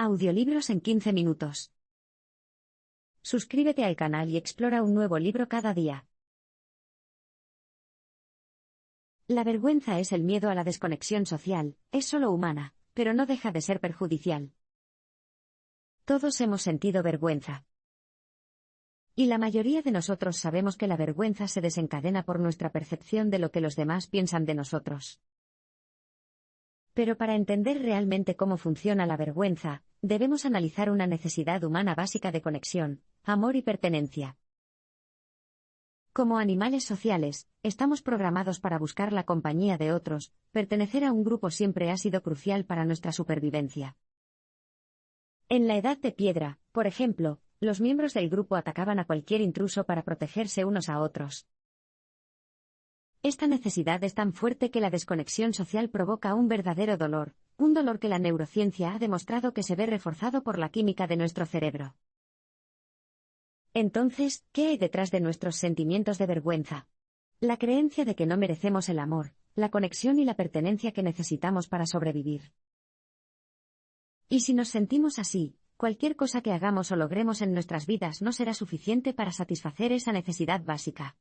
Audiolibros en 15 minutos. Suscríbete al canal y explora un nuevo libro cada día. La vergüenza es el miedo a la desconexión social, es solo humana, pero no deja de ser perjudicial. Todos hemos sentido vergüenza. Y la mayoría de nosotros sabemos que la vergüenza se desencadena por nuestra percepción de lo que los demás piensan de nosotros. Pero para entender realmente cómo funciona la vergüenza, debemos analizar una necesidad humana básica de conexión, amor y pertenencia. Como animales sociales, estamos programados para buscar la compañía de otros, pertenecer a un grupo siempre ha sido crucial para nuestra supervivencia. En la Edad de Piedra, por ejemplo, los miembros del grupo atacaban a cualquier intruso para protegerse unos a otros. Esta necesidad es tan fuerte que la desconexión social provoca un verdadero dolor, un dolor que la neurociencia ha demostrado que se ve reforzado por la química de nuestro cerebro. Entonces, ¿qué hay detrás de nuestros sentimientos de vergüenza? La creencia de que no merecemos el amor, la conexión y la pertenencia que necesitamos para sobrevivir. Y si nos sentimos así, cualquier cosa que hagamos o logremos en nuestras vidas no será suficiente para satisfacer esa necesidad básica.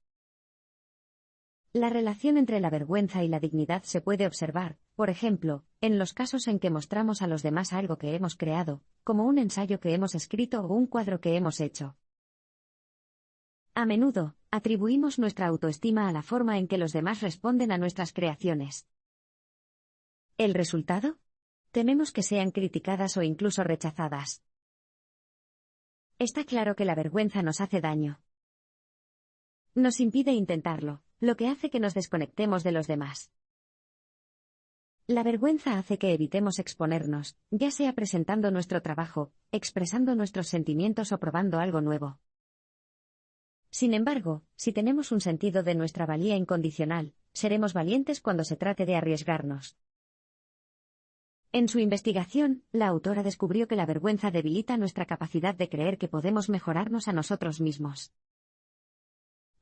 La relación entre la vergüenza y la dignidad se puede observar, por ejemplo, en los casos en que mostramos a los demás algo que hemos creado, como un ensayo que hemos escrito o un cuadro que hemos hecho. A menudo, atribuimos nuestra autoestima a la forma en que los demás responden a nuestras creaciones. ¿El resultado? Tememos que sean criticadas o incluso rechazadas. Está claro que la vergüenza nos hace daño. Nos impide intentarlo, lo que hace que nos desconectemos de los demás. La vergüenza hace que evitemos exponernos, ya sea presentando nuestro trabajo, expresando nuestros sentimientos o probando algo nuevo. Sin embargo, si tenemos un sentido de nuestra valía incondicional, seremos valientes cuando se trate de arriesgarnos. En su investigación, la autora descubrió que la vergüenza debilita nuestra capacidad de creer que podemos mejorarnos a nosotros mismos.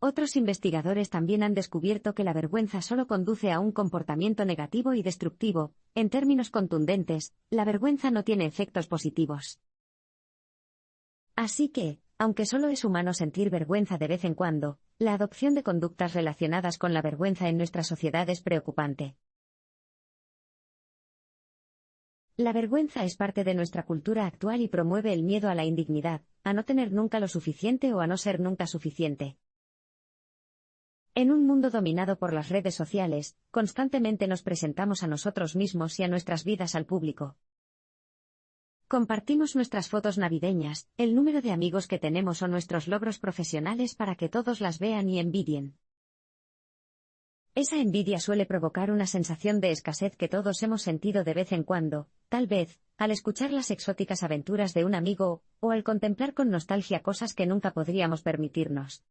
Otros investigadores también han descubierto que la vergüenza solo conduce a un comportamiento negativo y destructivo. En términos contundentes, la vergüenza no tiene efectos positivos. Así que, aunque solo es humano sentir vergüenza de vez en cuando, la adopción de conductas relacionadas con la vergüenza en nuestra sociedad es preocupante. La vergüenza es parte de nuestra cultura actual y promueve el miedo a la indignidad, a no tener nunca lo suficiente o a no ser nunca suficiente. En un mundo dominado por las redes sociales, constantemente nos presentamos a nosotros mismos y a nuestras vidas al público. Compartimos nuestras fotos navideñas, el número de amigos que tenemos o nuestros logros profesionales para que todos las vean y envidien. Esa envidia suele provocar una sensación de escasez que todos hemos sentido de vez en cuando, tal vez, al escuchar las exóticas aventuras de un amigo, o al contemplar con nostalgia cosas que nunca podríamos permitirnos.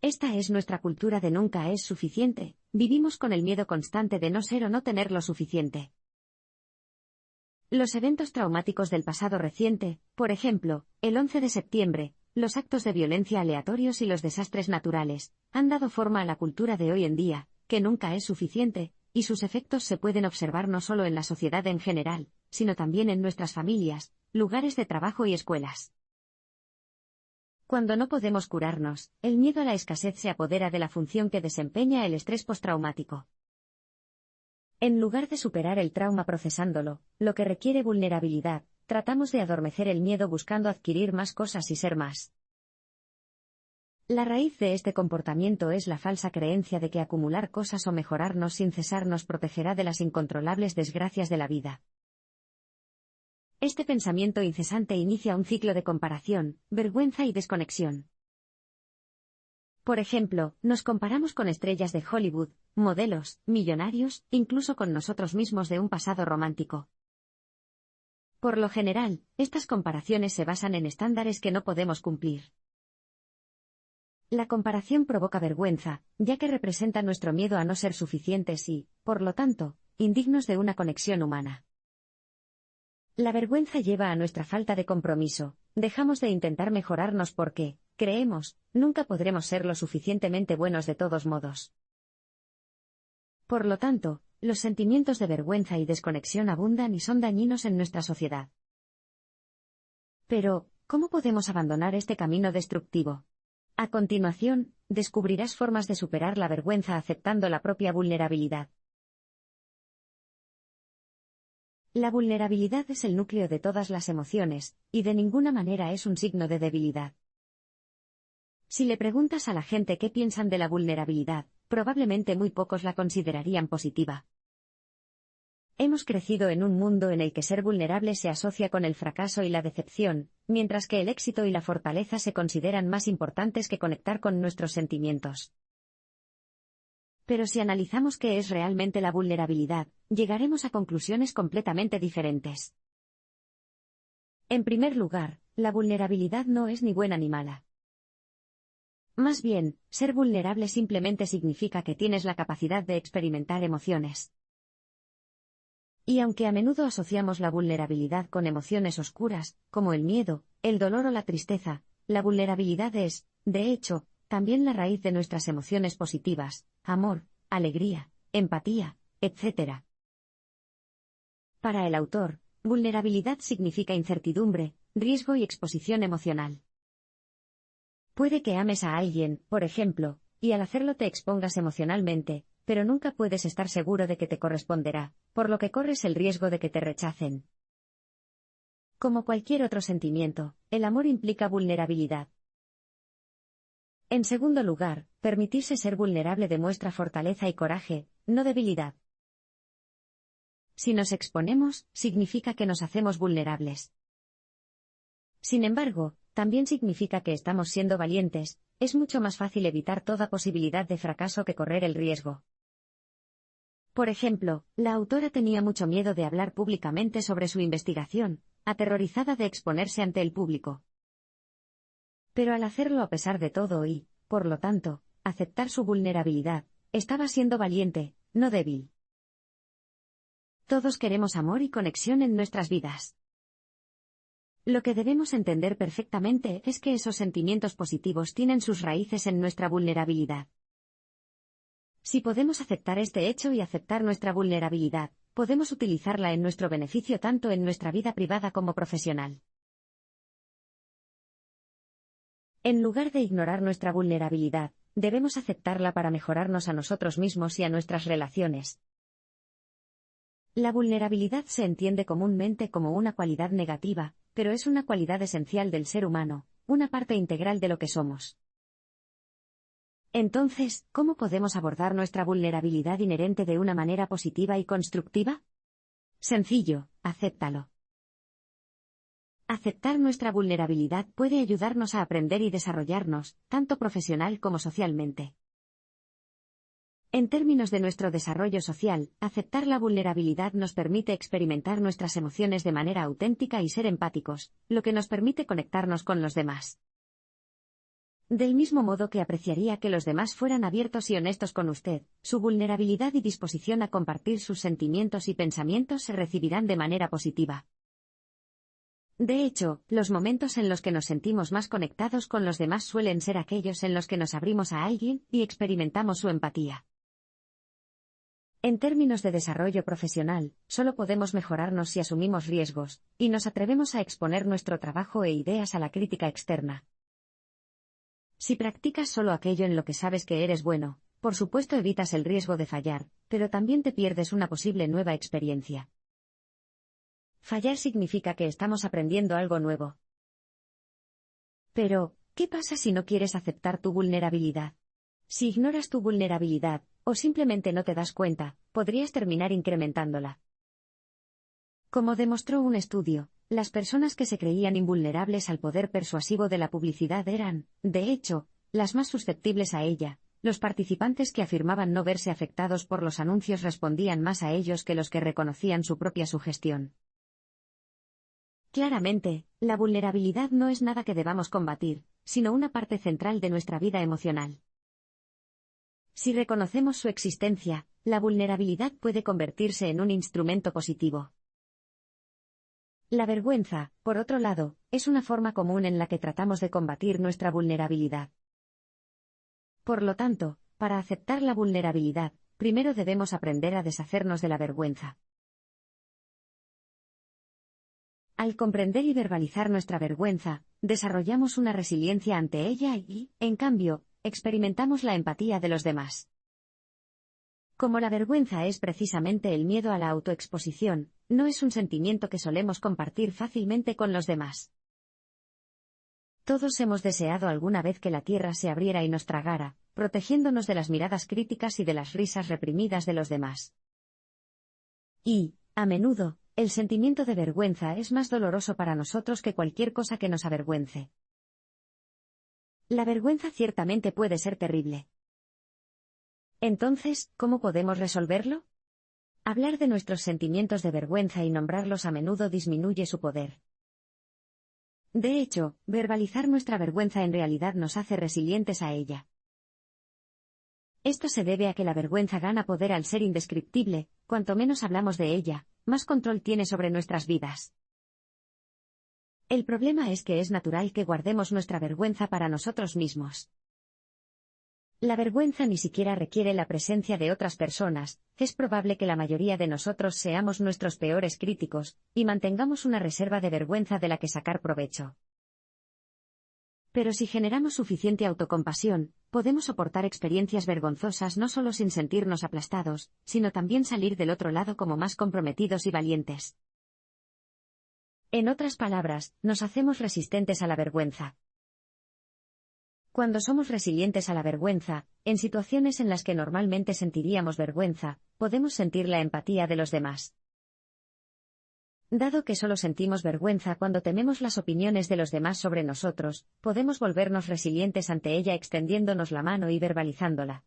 Esta es nuestra cultura de nunca es suficiente, vivimos con el miedo constante de no ser o no tener lo suficiente. Los eventos traumáticos del pasado reciente, por ejemplo, el 11 de septiembre, los actos de violencia aleatorios y los desastres naturales, han dado forma a la cultura de hoy en día, que nunca es suficiente, y sus efectos se pueden observar no solo en la sociedad en general, sino también en nuestras familias, lugares de trabajo y escuelas. Cuando no podemos curarnos, el miedo a la escasez se apodera de la función que desempeña el estrés postraumático. En lugar de superar el trauma procesándolo, lo que requiere vulnerabilidad, tratamos de adormecer el miedo buscando adquirir más cosas y ser más. La raíz de este comportamiento es la falsa creencia de que acumular cosas o mejorarnos sin cesar nos protegerá de las incontrolables desgracias de la vida. Este pensamiento incesante inicia un ciclo de comparación, vergüenza y desconexión. Por ejemplo, nos comparamos con estrellas de Hollywood, modelos, millonarios, incluso con nosotros mismos de un pasado romántico. Por lo general, estas comparaciones se basan en estándares que no podemos cumplir. La comparación provoca vergüenza, ya que representa nuestro miedo a no ser suficientes y, por lo tanto, indignos de una conexión humana. La vergüenza lleva a nuestra falta de compromiso, dejamos de intentar mejorarnos porque, creemos, nunca podremos ser lo suficientemente buenos de todos modos. Por lo tanto, los sentimientos de vergüenza y desconexión abundan y son dañinos en nuestra sociedad. Pero, ¿cómo podemos abandonar este camino destructivo? A continuación, descubrirás formas de superar la vergüenza aceptando la propia vulnerabilidad. La vulnerabilidad es el núcleo de todas las emociones, y de ninguna manera es un signo de debilidad. Si le preguntas a la gente qué piensan de la vulnerabilidad, probablemente muy pocos la considerarían positiva. Hemos crecido en un mundo en el que ser vulnerable se asocia con el fracaso y la decepción, mientras que el éxito y la fortaleza se consideran más importantes que conectar con nuestros sentimientos. Pero si analizamos qué es realmente la vulnerabilidad, llegaremos a conclusiones completamente diferentes. En primer lugar, la vulnerabilidad no es ni buena ni mala. Más bien, ser vulnerable simplemente significa que tienes la capacidad de experimentar emociones. Y aunque a menudo asociamos la vulnerabilidad con emociones oscuras, como el miedo, el dolor o la tristeza, la vulnerabilidad es, de hecho, también la raíz de nuestras emociones positivas, amor, alegría, empatía, etc. Para el autor, vulnerabilidad significa incertidumbre, riesgo y exposición emocional. Puede que ames a alguien, por ejemplo, y al hacerlo te expongas emocionalmente, pero nunca puedes estar seguro de que te corresponderá, por lo que corres el riesgo de que te rechacen. Como cualquier otro sentimiento, el amor implica vulnerabilidad. En segundo lugar, permitirse ser vulnerable demuestra fortaleza y coraje, no debilidad. Si nos exponemos, significa que nos hacemos vulnerables. Sin embargo, también significa que estamos siendo valientes. Es mucho más fácil evitar toda posibilidad de fracaso que correr el riesgo. Por ejemplo, la autora tenía mucho miedo de hablar públicamente sobre su investigación, aterrorizada de exponerse ante el público. Pero al hacerlo a pesar de todo y, por lo tanto, aceptar su vulnerabilidad, estaba siendo valiente, no débil. Todos queremos amor y conexión en nuestras vidas. Lo que debemos entender perfectamente es que esos sentimientos positivos tienen sus raíces en nuestra vulnerabilidad. Si podemos aceptar este hecho y aceptar nuestra vulnerabilidad, podemos utilizarla en nuestro beneficio tanto en nuestra vida privada como profesional. En lugar de ignorar nuestra vulnerabilidad, debemos aceptarla para mejorarnos a nosotros mismos y a nuestras relaciones. La vulnerabilidad se entiende comúnmente como una cualidad negativa, pero es una cualidad esencial del ser humano, una parte integral de lo que somos. Entonces, ¿cómo podemos abordar nuestra vulnerabilidad inherente de una manera positiva y constructiva? Sencillo, acéptalo. Aceptar nuestra vulnerabilidad puede ayudarnos a aprender y desarrollarnos, tanto profesional como socialmente. En términos de nuestro desarrollo social, aceptar la vulnerabilidad nos permite experimentar nuestras emociones de manera auténtica y ser empáticos, lo que nos permite conectarnos con los demás. Del mismo modo que apreciaría que los demás fueran abiertos y honestos con usted, su vulnerabilidad y disposición a compartir sus sentimientos y pensamientos se recibirán de manera positiva. De hecho, los momentos en los que nos sentimos más conectados con los demás suelen ser aquellos en los que nos abrimos a alguien y experimentamos su empatía. En términos de desarrollo profesional, solo podemos mejorarnos si asumimos riesgos, y nos atrevemos a exponer nuestro trabajo e ideas a la crítica externa. Si practicas solo aquello en lo que sabes que eres bueno, por supuesto evitas el riesgo de fallar, pero también te pierdes una posible nueva experiencia. Fallar significa que estamos aprendiendo algo nuevo. Pero, ¿qué pasa si no quieres aceptar tu vulnerabilidad? Si ignoras tu vulnerabilidad, o simplemente no te das cuenta, podrías terminar incrementándola. Como demostró un estudio, las personas que se creían invulnerables al poder persuasivo de la publicidad eran, de hecho, las más susceptibles a ella. Los participantes que afirmaban no verse afectados por los anuncios respondían más a ellos que los que reconocían su propia sugestión. Claramente, la vulnerabilidad no es nada que debamos combatir, sino una parte central de nuestra vida emocional. Si reconocemos su existencia, la vulnerabilidad puede convertirse en un instrumento positivo. La vergüenza, por otro lado, es una forma común en la que tratamos de combatir nuestra vulnerabilidad. Por lo tanto, para aceptar la vulnerabilidad, primero debemos aprender a deshacernos de la vergüenza. Al comprender y verbalizar nuestra vergüenza, desarrollamos una resiliencia ante ella y, en cambio, experimentamos la empatía de los demás. Como la vergüenza es precisamente el miedo a la autoexposición, no es un sentimiento que solemos compartir fácilmente con los demás. Todos hemos deseado alguna vez que la tierra se abriera y nos tragara, protegiéndonos de las miradas críticas y de las risas reprimidas de los demás. Y, a menudo, el sentimiento de vergüenza es más doloroso para nosotros que cualquier cosa que nos avergüence. La vergüenza ciertamente puede ser terrible. Entonces, ¿cómo podemos resolverlo? Hablar de nuestros sentimientos de vergüenza y nombrarlos a menudo disminuye su poder. De hecho, verbalizar nuestra vergüenza en realidad nos hace resilientes a ella. Esto se debe a que la vergüenza gana poder al ser indescriptible, cuanto menos hablamos de ella, más control tiene sobre nuestras vidas. El problema es que es natural que guardemos nuestra vergüenza para nosotros mismos. La vergüenza ni siquiera requiere la presencia de otras personas, es probable que la mayoría de nosotros seamos nuestros peores críticos, y mantengamos una reserva de vergüenza de la que sacar provecho. Pero si generamos suficiente autocompasión, podemos soportar experiencias vergonzosas no solo sin sentirnos aplastados, sino también salir del otro lado como más comprometidos y valientes. En otras palabras, nos hacemos resistentes a la vergüenza. Cuando somos resilientes a la vergüenza, en situaciones en las que normalmente sentiríamos vergüenza, podemos sentir la empatía de los demás. Dado que solo sentimos vergüenza cuando tememos las opiniones de los demás sobre nosotros, podemos volvernos resilientes ante ella extendiéndonos la mano y verbalizándola.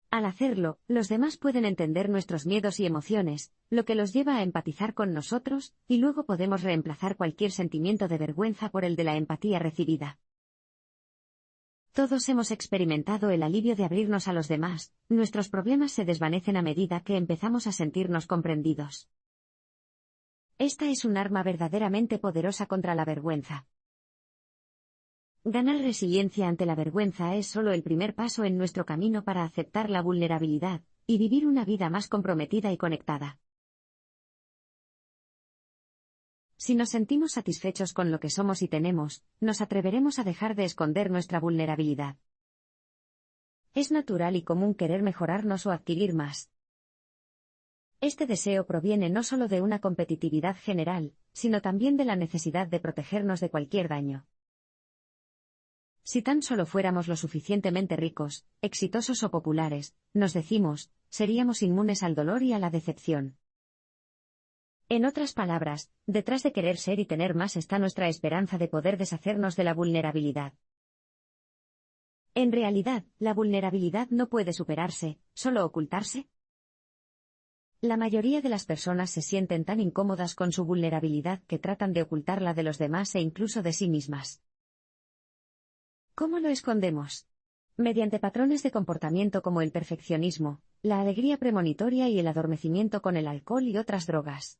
Al hacerlo, los demás pueden entender nuestros miedos y emociones, lo que los lleva a empatizar con nosotros, y luego podemos reemplazar cualquier sentimiento de vergüenza por el de la empatía recibida. Todos hemos experimentado el alivio de abrirnos a los demás, nuestros problemas se desvanecen a medida que empezamos a sentirnos comprendidos. Esta es un arma verdaderamente poderosa contra la vergüenza. Ganar resiliencia ante la vergüenza es solo el primer paso en nuestro camino para aceptar la vulnerabilidad, y vivir una vida más comprometida y conectada. Si nos sentimos satisfechos con lo que somos y tenemos, nos atreveremos a dejar de esconder nuestra vulnerabilidad. Es natural y común querer mejorarnos o adquirir más. Este deseo proviene no solo de una competitividad general, sino también de la necesidad de protegernos de cualquier daño. Si tan solo fuéramos lo suficientemente ricos, exitosos o populares, nos decimos, seríamos inmunes al dolor y a la decepción. En otras palabras, detrás de querer ser y tener más está nuestra esperanza de poder deshacernos de la vulnerabilidad. En realidad, la vulnerabilidad no puede superarse, solo ocultarse. La mayoría de las personas se sienten tan incómodas con su vulnerabilidad que tratan de ocultarla de los demás e incluso de sí mismas. ¿Cómo lo escondemos? Mediante patrones de comportamiento como el perfeccionismo, la alegría premonitoria y el adormecimiento con el alcohol y otras drogas.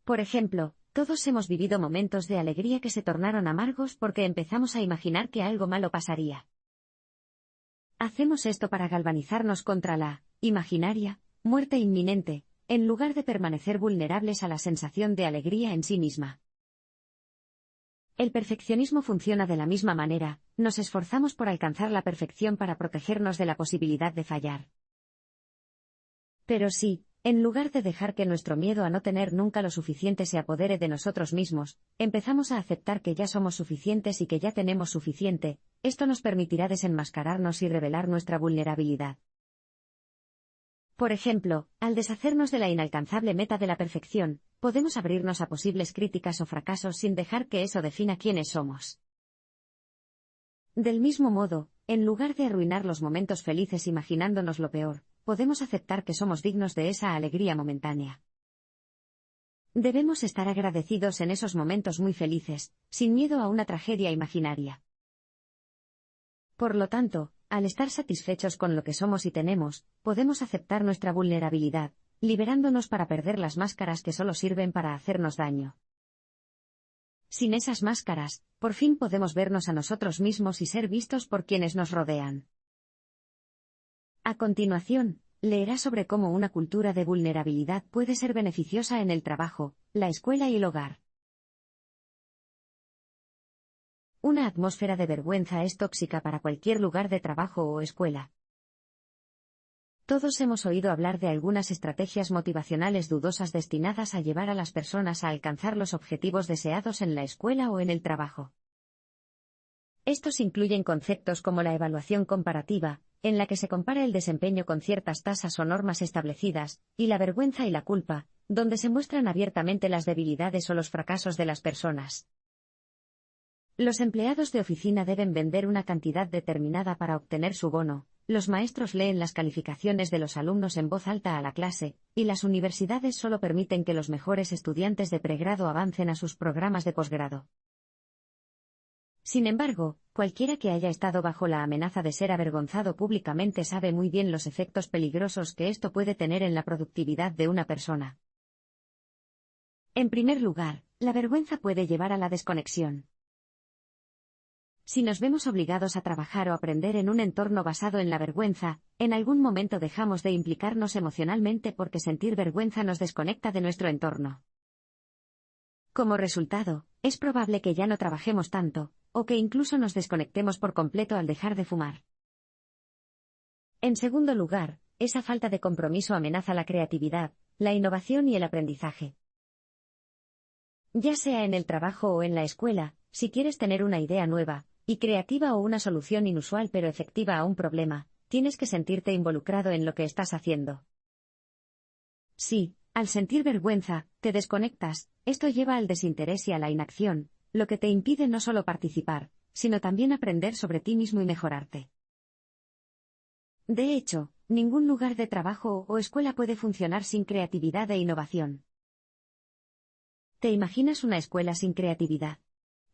Por ejemplo, todos hemos vivido momentos de alegría que se tornaron amargos porque empezamos a imaginar que algo malo pasaría. Hacemos esto para galvanizarnos contra la imaginaria muerte inminente, en lugar de permanecer vulnerables a la sensación de alegría en sí misma. El perfeccionismo funciona de la misma manera, nos esforzamos por alcanzar la perfección para protegernos de la posibilidad de fallar. Pero sí, en lugar de dejar que nuestro miedo a no tener nunca lo suficiente se apodere de nosotros mismos, empezamos a aceptar que ya somos suficientes y que ya tenemos suficiente, esto nos permitirá desenmascararnos y revelar nuestra vulnerabilidad. Por ejemplo, al deshacernos de la inalcanzable meta de la perfección, podemos abrirnos a posibles críticas o fracasos sin dejar que eso defina quiénes somos. Del mismo modo, en lugar de arruinar los momentos felices imaginándonos lo peor, podemos aceptar que somos dignos de esa alegría momentánea. Debemos estar agradecidos en esos momentos muy felices, sin miedo a una tragedia imaginaria. Por lo tanto, al estar satisfechos con lo que somos y tenemos, podemos aceptar nuestra vulnerabilidad, liberándonos para perder las máscaras que solo sirven para hacernos daño. Sin esas máscaras, por fin podemos vernos a nosotros mismos y ser vistos por quienes nos rodean. A continuación, leerás sobre cómo una cultura de vulnerabilidad puede ser beneficiosa en el trabajo, la escuela y el hogar. Una atmósfera de vergüenza es tóxica para cualquier lugar de trabajo o escuela. Todos hemos oído hablar de algunas estrategias motivacionales dudosas destinadas a llevar a las personas a alcanzar los objetivos deseados en la escuela o en el trabajo. Estos incluyen conceptos como la evaluación comparativa, en la que se compara el desempeño con ciertas tasas o normas establecidas, y la vergüenza y la culpa, donde se muestran abiertamente las debilidades o los fracasos de las personas. Los empleados de oficina deben vender una cantidad determinada para obtener su bono, los maestros leen las calificaciones de los alumnos en voz alta a la clase, y las universidades solo permiten que los mejores estudiantes de pregrado avancen a sus programas de posgrado. Sin embargo, cualquiera que haya estado bajo la amenaza de ser avergonzado públicamente sabe muy bien los efectos peligrosos que esto puede tener en la productividad de una persona. En primer lugar, la vergüenza puede llevar a la desconexión. Si nos vemos obligados a trabajar o aprender en un entorno basado en la vergüenza, en algún momento dejamos de implicarnos emocionalmente porque sentir vergüenza nos desconecta de nuestro entorno. Como resultado, es probable que ya no trabajemos tanto, o que incluso nos desconectemos por completo al dejar de fumar. En segundo lugar, esa falta de compromiso amenaza la creatividad, la innovación y el aprendizaje. Ya sea en el trabajo o en la escuela, si quieres tener una idea nueva y creativa o una solución inusual pero efectiva a un problema, tienes que sentirte involucrado en lo que estás haciendo. Si, al sentir vergüenza, te desconectas, esto lleva al desinterés y a la inacción, lo que te impide no solo participar, sino también aprender sobre ti mismo y mejorarte. De hecho, ningún lugar de trabajo o escuela puede funcionar sin creatividad e innovación. ¿Te imaginas una escuela sin creatividad?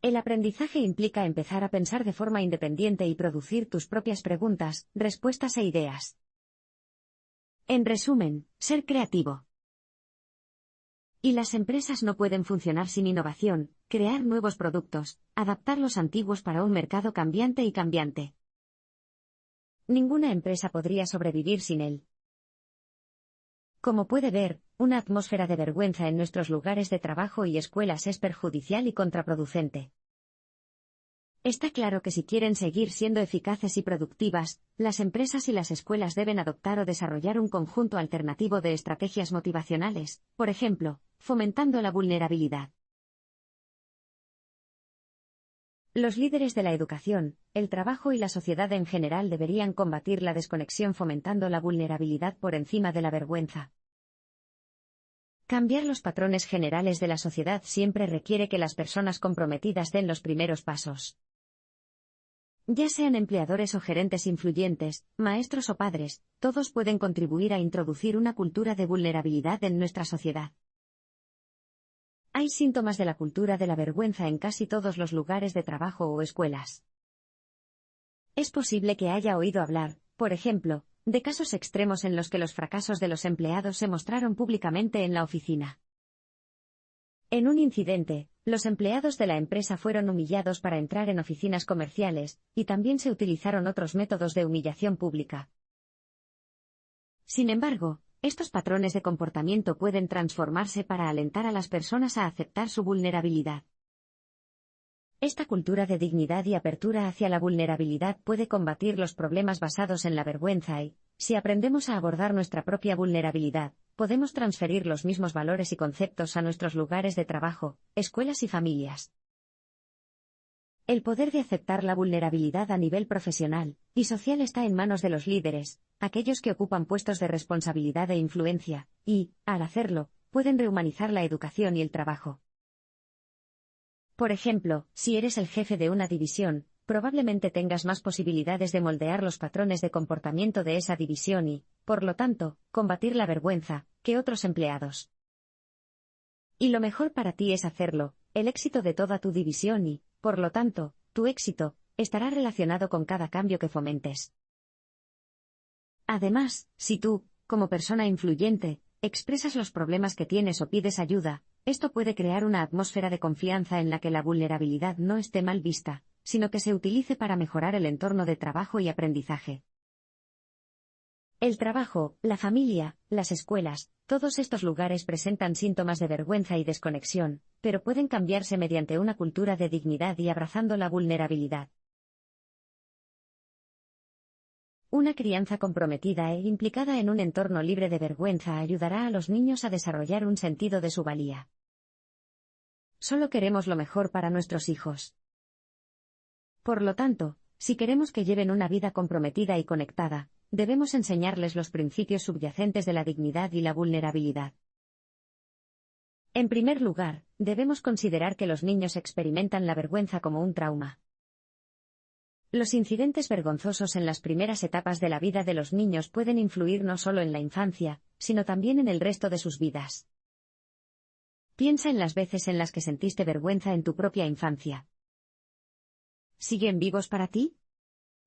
El aprendizaje implica empezar a pensar de forma independiente y producir tus propias preguntas, respuestas e ideas. En resumen, ser creativo. Y las empresas no pueden funcionar sin innovación, crear nuevos productos, adaptar los antiguos para un mercado cambiante y cambiante. Ninguna empresa podría sobrevivir sin él. Como puede ver, una atmósfera de vergüenza en nuestros lugares de trabajo y escuelas es perjudicial y contraproducente. Está claro que si quieren seguir siendo eficaces y productivas, las empresas y las escuelas deben adoptar o desarrollar un conjunto alternativo de estrategias motivacionales, por ejemplo, fomentando la vulnerabilidad. Los líderes de la educación, el trabajo y la sociedad en general deberían combatir la desconexión fomentando la vulnerabilidad por encima de la vergüenza. Cambiar los patrones generales de la sociedad siempre requiere que las personas comprometidas den los primeros pasos. Ya sean empleadores o gerentes influyentes, maestros o padres, todos pueden contribuir a introducir una cultura de vulnerabilidad en nuestra sociedad. Hay síntomas de la cultura de la vergüenza en casi todos los lugares de trabajo o escuelas. Es posible que haya oído hablar, por ejemplo, de casos extremos en los que los fracasos de los empleados se mostraron públicamente en la oficina. En un incidente, los empleados de la empresa fueron humillados para entrar en oficinas comerciales, y también se utilizaron otros métodos de humillación pública. Sin embargo, estos patrones de comportamiento pueden transformarse para alentar a las personas a aceptar su vulnerabilidad. Esta cultura de dignidad y apertura hacia la vulnerabilidad puede combatir los problemas basados en la vergüenza y, si aprendemos a abordar nuestra propia vulnerabilidad, podemos transferir los mismos valores y conceptos a nuestros lugares de trabajo, escuelas y familias. El poder de aceptar la vulnerabilidad a nivel profesional y social está en manos de los líderes, aquellos que ocupan puestos de responsabilidad e influencia, y, al hacerlo, pueden rehumanizar la educación y el trabajo. Por ejemplo, si eres el jefe de una división, probablemente tengas más posibilidades de moldear los patrones de comportamiento de esa división y, por lo tanto, combatir la vergüenza, que otros empleados. Y lo mejor para ti es hacerlo, el éxito de toda tu división y, por lo tanto, tu éxito, estará relacionado con cada cambio que fomentes. Además, si tú, como persona influyente, expresas los problemas que tienes o pides ayuda, esto puede crear una atmósfera de confianza en la que la vulnerabilidad no esté mal vista, sino que se utilice para mejorar el entorno de trabajo y aprendizaje. El trabajo, la familia, las escuelas, todos estos lugares presentan síntomas de vergüenza y desconexión, pero pueden cambiarse mediante una cultura de dignidad y abrazando la vulnerabilidad. Una crianza comprometida e implicada en un entorno libre de vergüenza ayudará a los niños a desarrollar un sentido de su valía. Solo queremos lo mejor para nuestros hijos. Por lo tanto, si queremos que lleven una vida comprometida y conectada, debemos enseñarles los principios subyacentes de la dignidad y la vulnerabilidad. En primer lugar, debemos considerar que los niños experimentan la vergüenza como un trauma. Los incidentes vergonzosos en las primeras etapas de la vida de los niños pueden influir no solo en la infancia, sino también en el resto de sus vidas. Piensa en las veces en las que sentiste vergüenza en tu propia infancia. ¿Siguen vivos para ti?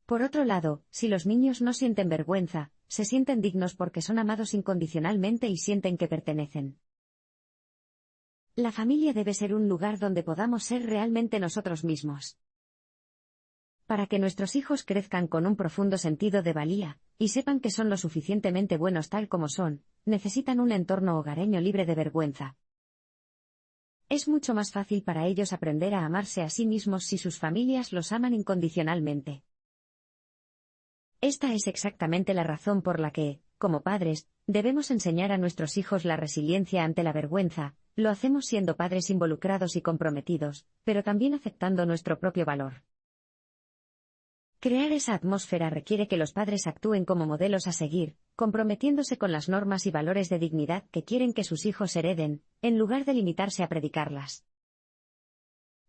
Por otro lado, si los niños no sienten vergüenza, se sienten dignos porque son amados incondicionalmente y sienten que pertenecen. La familia debe ser un lugar donde podamos ser realmente nosotros mismos. Para que nuestros hijos crezcan con un profundo sentido de valía, y sepan que son lo suficientemente buenos tal como son, necesitan un entorno hogareño libre de vergüenza. Es mucho más fácil para ellos aprender a amarse a sí mismos si sus familias los aman incondicionalmente. Esta es exactamente la razón por la que, como padres, debemos enseñar a nuestros hijos la resiliencia ante la vergüenza. Lo hacemos siendo padres involucrados y comprometidos, pero también aceptando nuestro propio valor. Crear esa atmósfera requiere que los padres actúen como modelos a seguir, comprometiéndose con las normas y valores de dignidad que quieren que sus hijos hereden, en lugar de limitarse a predicarlas.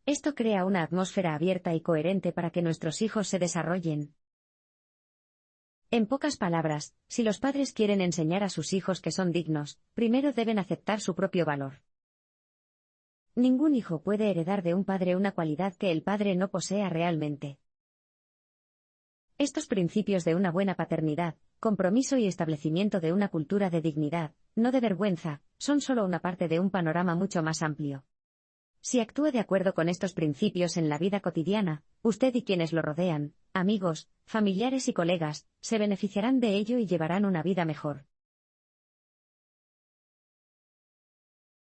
Esto crea una atmósfera abierta y coherente para que nuestros hijos se desarrollen. En pocas palabras, si los padres quieren enseñar a sus hijos que son dignos, primero deben aceptar su propio valor. Ningún hijo puede heredar de un padre una cualidad que el padre no posea realmente. Estos principios de una buena paternidad, compromiso y establecimiento de una cultura de dignidad, no de vergüenza, son solo una parte de un panorama mucho más amplio. Si actúa de acuerdo con estos principios en la vida cotidiana, usted y quienes lo rodean, amigos, familiares y colegas, se beneficiarán de ello y llevarán una vida mejor.